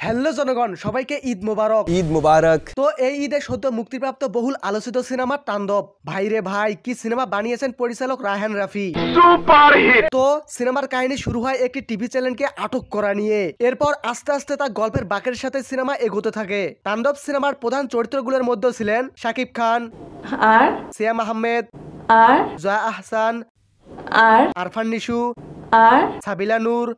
Hello জনগণ, সবাইকে ঈদ মোবারক। ঈদ মুবারক। তো এই ঈদে সদ্য মুক্তিপ্রাপ্ত বহুল আলোচিত সিনেমা তাণ্ডব। ভাইরে ভাই, কি সিনেমা বানিয়েছেন পরিচালক রায়হান রাফি। তো সিনেমার কাহিনী শুরু হয় একটি টিভি চ্যানেলকে আটক করা নিয়ে। এরপর আস্তে আস্তে তার গল্পের বাঁকের সাথে সিনেমা এগোতে থাকে। তাণ্ডব সিনেমার প্রধান চরিত্রগুলোর মধ্যে ছিলেন শাকিব খান, আর সিয়াম আহমেদ, আর জয়া আহসান, আর আরফান নিশু, আর সাবিলা নূর,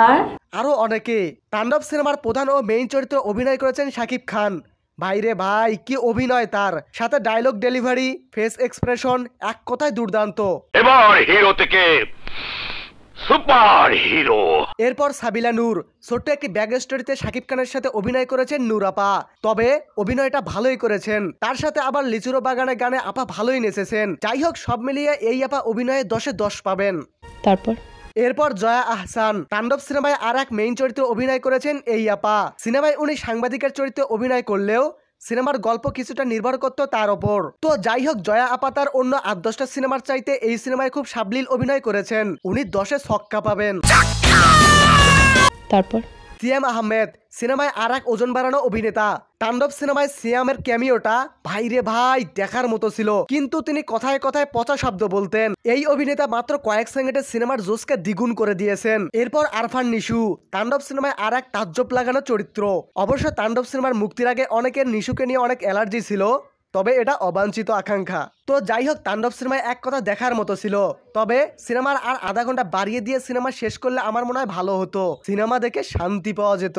আর আরো অনেকে। তাণ্ডব সিনেমার প্রধান ও মেইন চরিত্রে অভিনয় করেছেন শাকিব খান। ভাইরে ভাই, কি অভিনয় তার, সাথে ডায়লগ ডেলিভারি, ফেস এক্সপ্রেশন, এক কথায় দুর্দান্ত। এবার হিরো থেকে সুপার হিরো। এরপর সাবিলা নূর ছোট্ট একটি ব্যাক স্টোরিতে শাকিব খানের সাথে অভিনয় করেছেন নূর আপা। তবে অভিনয়টা ভালোই করেছেন। তার সাথে আবার লিচুরো বাগানে গানে আপা ভালোই নেচেছেন। যাই হোক, সব মিলিয়ে এই আপা অভিনয়ে 10-এ 10 পাবেন। তারপর এরপর জয়া আহসান তাণ্ডব সিনেমায় আর এক মেইন চরিত্রে অভিনয় করেছেন এই আপা। সিনেমায় উনি সাংবাদিকের চরিত্রে অভিনয় করলেও সিনেমার গল্প কিছুটা নির্ভর করত তার ওপর। তো যাই হোক, জয়া আপা তার অন্য 8-10টা সিনেমার চাইতে এই সিনেমায় খুব সাবলীল অভিনয় করেছেন। উনি 10-এ ছক্কা পাবেন। তারপর সিয়াম আহমেদ সিনেমায় আর এক ওজন বাড়ানো অভিনেতা। তাণ্ডব সিনেমায় সিয়ামের ক্যামিওটা ভাইরে ভাই দেখার মতো ছিল, কিন্তু তিনি কথায় কথায় পচা শব্দ বলতেন। এই অভিনেতা মাত্র কয়েক সেকেন্ডে সিনেমার জোশকে দ্বিগুণ করে দিয়েছেন। এরপর আরফান নিশু তাণ্ডব সিনেমায় আর এক তাজ্জব লাগানো চরিত্র। অবশ্য তাণ্ডব সিনেমার মুক্তির আগে অনেকের নিশুকে নিয়ে অনেক অ্যালার্জি ছিল, তবে এটা অবাঞ্ছিত আকাঙ্ক্ষা। তো যাই হোক, তাণ্ডব সিনেমায় এক কথা দেখার মতো ছিল। তবে সিনেমার আর আধা ঘন্টা বাড়িয়ে দিয়ে সিনেমা শেষ করলে আমার মনে হয় ভালো হতো। সিনেমা দেখে শান্তি পাওয়া যেত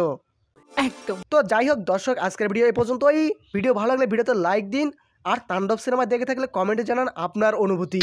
একদম। তো যাই হোক দর্শক, আজকের ভিডিও এই পর্যন্তই। ভিডিও ভালো লাগলে ভিডিওতে লাইক দিন, আর তাণ্ডব সিনেমা দেখে থাকলে কমেন্টে জানান আপনার অনুভূতি।